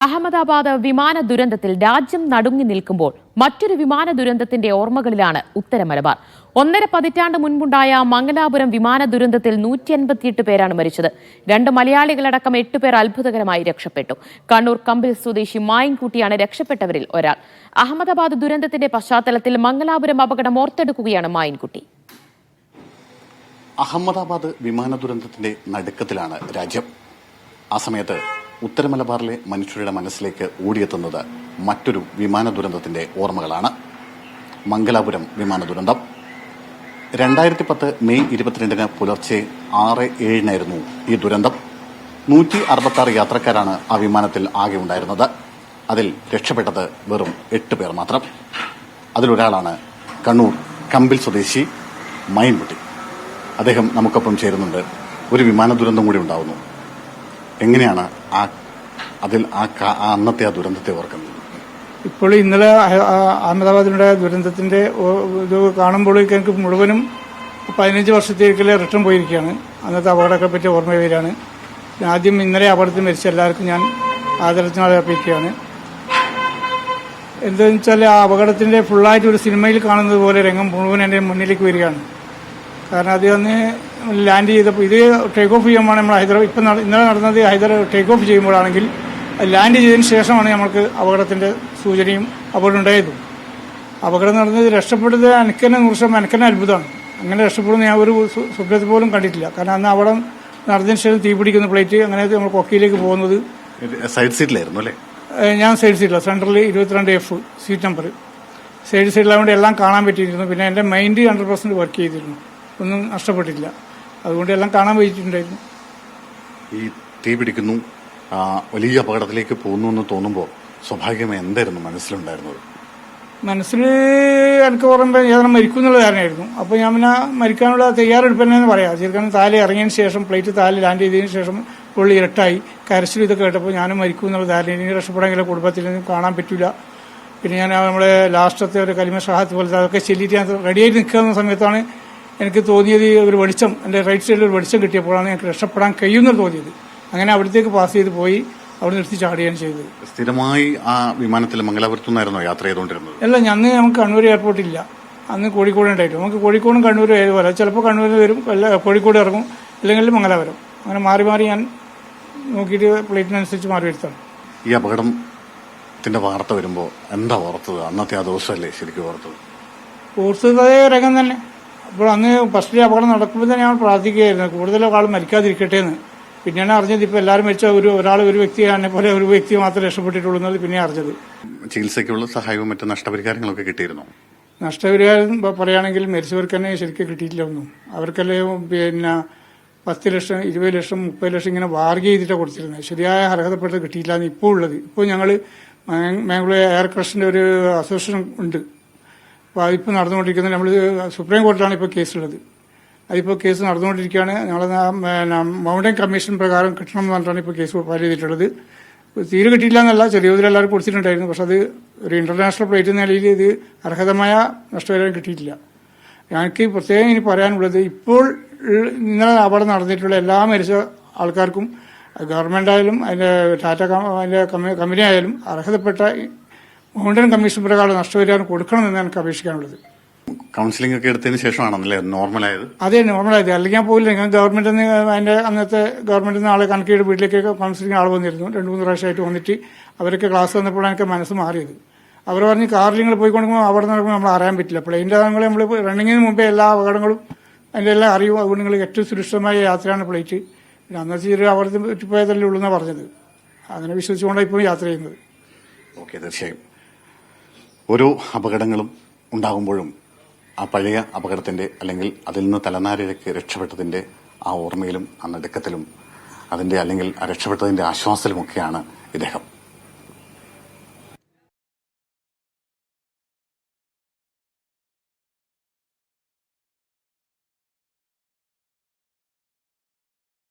അഹമ്മദാബാദ് വിമാന ദുരന്തത്തിൽ രാജ്യം നടുങ്ങി നിൽക്കുമ്പോൾ മറ്റൊരു വിമാന ദുരന്തത്തിന്റെ ഓർമ്മകളിലാണ് ഉത്തര മലബാർ. 1.5 പതിറ്റാണ്ട് മുൻപുണ്ടായ മംഗലാപുരം വിമാന ദുരന്തത്തിൽ 158 പേരാണ് മരിച്ചത്. 2 മലയാളികളടക്കം 8 പേർ അത്ഭുതകരമായി രക്ഷപ്പെട്ടു. കണ്ണൂർ കമ്പിൽ സ്വദേശി മായിൻകുട്ടിയാണ് രക്ഷപ്പെട്ടവരിൽ ഒരാൾ. അഹമ്മദാബാദ് ദുരന്തത്തിന്റെ പശ്ചാത്തലത്തിൽ മംഗലാപുരം അപകടം ഓർത്തെടുക്കുകയാണ് മായിൻകുട്ടി. അഹമ്മദാബാദ് വിമാന ദുരന്തത്തിന്റെ നടുക്കത്തിലാണ് രാജ്യം. ആ സമയത്ത് ഉത്തര മലബാറിലെ മനുഷ്യരുടെ മനസ്സിലേക്ക് ഓടിയെത്തുന്നത് മറ്റൊരു വിമാന ദുരന്തത്തിന്റെ ഓർമ്മകളാണ്. മംഗലാപുരം വിമാന ദുരന്തം 2010 മെയ് 22 പുലർച്ചെ 6:07 ഈ ദുരന്തം. 166 യാത്രക്കാരാണ് ആ വിമാനത്തിൽ ആകെ ഉണ്ടായിരുന്നത്. അതിൽ രക്ഷപ്പെട്ടത് വെറും 8 പേർ മാത്രം. അതിലൊരാളാണ് കണ്ണൂർ കമ്പിൽ സ്വദേശി മൈൻകുട്ടി. അദ്ദേഹം നമുക്കൊപ്പം ചേരുന്നുണ്ട്. ഒരു വിമാന ദുരന്തം കൂടി ഉണ്ടാവുന്നു. എങ്ങനെയാണ് അന്നത്തെ ആ ദുരന്തത്തെ ഓർക്കുന്നത്? ഇപ്പോൾ ഇന്നലെ അഹമ്മദാബാദിലുണ്ടായ ദുരന്തത്തിന്റെ ഇത് കാണുമ്പോൾ എനിക്ക് മുഴുവനും 15 വർഷത്തേക്കുള്ള റിട്ടേൺ പോയിരിക്കുകയാണ്. അന്നത്തെ അപകടത്തെ പറ്റി ഓർമ്മ വരികയാണ്. ആദ്യം ഇന്നലെ അപകടത്തിൽ മരിച്ച എല്ലാവർക്കും ഞാൻ ആദരത്തിനായി അർപ്പിക്കുകയാണ്. എന്താണെന്ന് വെച്ചാൽ ആ അപകടത്തിന്റെ ഫുള്ളായിട്ട് ഒരു സിനിമയിൽ കാണുന്നത് പോലെ രംഗം മുഴുവൻ എൻ്റെ മുന്നിലേക്ക് വരികയാണ്. കാരണം അത് അന്ന് ലാൻഡ് ചെയ്തപ്പോൾ ഇത് ടേക്ക് ഓഫ് ചെയ്യുമ്പോൾ നമ്മൾ ഇന്നലെ നടന്നത് ടേക്ക് ഓഫ് ചെയ്യുമ്പോഴാണെങ്കിൽ ലാൻഡ് ചെയ്തതിന് ശേഷമാണ് നമ്മൾക്ക് അപകടത്തിന്റെ സൂചനയും അപകടം ഉണ്ടായതും. അപകടം നടന്നത് രക്ഷപ്പെട്ടത് എനിക്കെന്നെ നിമിഷം എനിക്കെന്നെ അത്ഭുതമാണ്. അങ്ങനെ രക്ഷപ്പെടുന്ന ഞാൻ ഒരു സ്വപ്നത്തിൽ പോലും കണ്ടിട്ടില്ല. കാരണം അന്ന് അപകടം നടന്നതിന് ശേഷം തീ പിടിക്കുന്ന പ്ലേറ്റ് അങ്ങനെ നമ്മൾ കൊക്കയിലേക്ക് പോകുന്നത് സൈഡ് സീറ്റിലായിരുന്നു അല്ലേ? ഞാൻ സൈഡ് സീറ്റിലാണ്. Central 22F seat number side സീറ്റിലായതുകൊണ്ട് എല്ലാം കാണാൻ പറ്റിയിരുന്നു. പിന്നെ എൻ്റെ മൈൻഡ് 100% വർക്ക് ചെയ്തിരുന്നു. ഒന്നും നഷ്ടപ്പെട്ടില്ല. അതുകൊണ്ട് എല്ലാം കാണാൻ പറ്റിയിട്ടുണ്ടായിരുന്നു. ഈ തീ പിടിക്കുന്നു, വലിയ അപകടത്തിലേക്ക് പോകുന്നു എന്ന് തോന്നുമ്പോൾ സ്വാഭാവികമായി എന്തായിരുന്നു മനസ്സിലുണ്ടായിരുന്നത്? മനസ്സിൽ എനിക്ക് പറയുമ്പോൾ ഞാൻ മരിക്കും എന്നുള്ള ധാരണയായിരുന്നു. അപ്പോൾ ഞാൻ പിന്നെ മരിക്കാനുള്ള തയ്യാറെടുപ്പെന്നു പറയാം. ശരിക്കും താലി ഇറങ്ങിയതിന് ശേഷം പ്ലേറ്റ് താലി ലാൻഡ് ചെയ്തതിന് ശേഷം പുള്ളി ഇരട്ടായി കരച്ചിൽ ഇതൊക്കെ കേട്ടപ്പോൾ ഞാനും മരിക്കും എന്നുള്ള ധാരണ. ഇനി രക്ഷപ്പെടാമെങ്കിലും കുടുംബത്തിൽ നിന്നും കാണാൻ പറ്റില്ല. പിന്നെ ഞാൻ നമ്മളെ ലാസ്റ്റത്തെ ഒരു കലിമ ഷഹാത്ത് പോലത്തെ അതൊക്കെ ചെല്ലിയിട്ട് ഞാൻ റെഡിയായിട്ട് നിൽക്കുന്ന സമയത്താണ് എനിക്ക് തോന്നിയത് ഒരു വെളിച്ചം, എൻ്റെ റൈറ്റ് സൈഡിൽ ഒരു വെളിച്ചം കിട്ടിയപ്പോഴാണ് എനിക്ക് രക്ഷപ്പെടാൻ കഴിയുമെന്ന് തോന്നിയത്. അങ്ങനെ അവിടത്തേക്ക് പാസ് ചെയ്ത് പോയി അവിടെ നിർത്തി ചാടുകയാണ് ചെയ്തത്. സ്ഥിരമായി ആ വിമാനത്തിൽ മംഗലാപുരത്തു നിന്നായിരുന്നോ യാത്ര ചെയ്തുകൊണ്ടിരുന്നത്? അല്ല, അന്ന് നമുക്ക് കണ്ണൂർ എയർപോർട്ടില്ല. അന്ന് കോഴിക്കോട് ഉണ്ടായിരുന്നു. നമുക്ക് കോഴിക്കോടും കണ്ണൂരും ഏതുപോലെ ചിലപ്പോൾ കണ്ണൂരിൽ വരും, കോഴിക്കോട് ഇറങ്ങും, അല്ലെങ്കിൽ മംഗലാപുരം. അങ്ങനെ മാറി മാറി ഞാൻ നോക്കിയിട്ട് പ്ലേറ്റിനനുസരിച്ച് മാറി വരുത്താണ്. ഈ അപകടത്തിന്റെ വാർത്ത വരുമ്പോൾ എന്താ ഓർത്തത്? അന്നത്തെ ആ ദിവസമല്ലേ ശരിക്കും ഓർത്തത്? ഓർത്തത് രംഗം തന്നെ. അപ്പോൾ അന്ന് ഫസ്റ്റ് അപകടം നടക്കുമ്പോൾ തന്നെ ഞാൻ പ്രാർത്ഥിക്കുകയായിരുന്നു കൂടുതൽ ആൾ മരിക്കാതിരിക്കട്ടെ എന്ന്. പിന്നെയാണ് അറിഞ്ഞത് ഇപ്പോൾ എല്ലാവരും മരിച്ച ഒരു വ്യക്തി എന്നെ പോലെ ഒരു വ്യക്തി മാത്രമേ രക്ഷപ്പെട്ടിട്ടുള്ളൂ എന്നത് പിന്നെ അറിഞ്ഞത്. ചികിത്സയ്ക്കുള്ള സഹായവും മറ്റു നഷ്ടപരിഹാരങ്ങളൊക്കെ കിട്ടിയിരുന്നു? നഷ്ടപരിഹാരം പറയുകയാണെങ്കിൽ മരിച്ചവർക്ക് തന്നെ ശരിക്കും കിട്ടിയിട്ടില്ല ഒന്നും. അവർക്കെല്ലാം പിന്നെ 10 ലക്ഷം, 20 ലക്ഷം, 30 ലക്ഷം ഇങ്ങനെ വാർഗ് ചെയ്തിട്ടാണ് കൊടുത്തിരുന്നത്. ശരിയായ അർഹതപ്പെട്ടത് കിട്ടിയില്ല എന്ന് ഇപ്പോൾ ഉള്ളത്. ഇപ്പോൾ ഞങ്ങൾ മാംഗ്ലൂർ എയർ ക്രഷിന്റെ ഒരു അസോസിയേഷൻ ഉണ്ട്. അപ്പോൾ അതിപ്പോൾ നടന്നുകൊണ്ടിരിക്കുന്നത് നമ്മൾ സുപ്രീം കോടതിയിലാണ് ഇപ്പോൾ കേസുള്ളത്. അതിപ്പോൾ കേസ് നടന്നുകൊണ്ടിരിക്കുകയാണ്. ഞങ്ങൾ മൗണ്ടൻ കമ്മീഷൻ പ്രകാരം കിട്ടണം എന്ന് പറഞ്ഞിട്ടാണ് ഇപ്പോൾ കേസ് ഫയൽ ചെയ്തിട്ടുള്ളത്. തീരെ കിട്ടിയില്ല എന്നല്ല, ചെറിയ തോതിൽ എല്ലാവരും കൊടുത്തിട്ടുണ്ടായിരുന്നു. പക്ഷെ അത് ഒരു ഇന്റർനാഷണൽ ഫ്ലൈറ്റ് എന്ന നിലയിൽ ഇത് അർഹതമായ നഷ്ടപരിഹാരം കിട്ടിയിട്ടില്ല. ഞങ്ങൾക്ക് പ്രത്യേകം ഇനി പറയാനുള്ളത്, ഇപ്പോൾ ഇന്നലെ അപകടം നടന്നിട്ടുള്ള എല്ലാ മരിച്ച ആൾക്കാർക്കും ഗവൺമെന്റ് ആയാലും അതിന്റെ ടാറ്റ അതിന്റെ കമ്പനി ആയാലും അർഹതപ്പെട്ട മൗണ്ടൻ കമ്മീഷൻ പ്രകാരം നഷ്ടപരിഹാരം കൊടുക്കണമെന്ന് എനിക്ക് അപേക്ഷിക്കാനുള്ളത്. കൗൺസിലിംഗ് ഒക്കെ എടുത്തതിന് ശേഷമാണല്ലേ നോർമലായത്? അതെ, നോർമലായത്. അല്ലെങ്കിൽ ഞാൻ പോയില്ല. ഞാൻ ഗവൺമെന്റിൽ നിന്ന് അതിന്റെ അന്നത്തെ ഗവൺമെന്റിൽ നിന്ന് ആളെ കണക്ട് ചെയ്ത് വീട്ടിലേക്ക് കൗൺസിലിംഗ് ആൾ വന്നിരുന്നു. 2-3 പ്രാവശ്യമായിട്ട് വന്നിട്ട് അവരൊക്കെ ക്ലാസ് വന്നപ്പോഴാണ് എനിക്ക് മനസ്സ് മാറിയത്. അവർ പറഞ്ഞ് കാറിൽ നിങ്ങൾ പോയിക്കൊണ്ടിരിക്കുമ്പോൾ അവിടെ നടക്കുമ്പോൾ നമ്മൾ അറിയാൻ പറ്റില്ല. പ്ലെയിൻ്റെ നമ്മൾ റണ്ണിങ്ങിന് മുമ്പേ എല്ലാ അപകടങ്ങളും അതിന്റെ എല്ലാം അറിയും. അതുകൊണ്ട് നിങ്ങൾ ഏറ്റവും സുരക്ഷിതമായ യാത്രയാണ് ഫ്ലൈറ്റ്. പിന്നെ അന്നത്തെ ചെറിയ അപകടത്തിൽ പറ്റിപ്പോയതല്ലേ ഉള്ളൂ എന്നാണ് പറഞ്ഞത്. അങ്ങനെ വിശ്വസിച്ചുകൊണ്ടാണ് ഇപ്പോൾ യാത്ര ചെയ്യുന്നത്. ഓക്കെ, തീർച്ചയായും ഓരോ അപകടങ്ങളും ഉണ്ടാകുമ്പോഴും ആ പഴയ അപകടത്തിന്റെ അല്ലെങ്കിൽ അതിൽ നിന്ന് തലനാരിഴയ്ക്ക് രക്ഷപ്പെട്ടതിന്റെ ആ ഓർമ്മയിലും ആ നടുക്കത്തിലും അതിന്റെ അല്ലെങ്കിൽ ആ രക്ഷപ്പെട്ടതിന്റെ ആശ്വാസത്തിലുമൊക്കെയാണ് ഇദ്ദേഹം.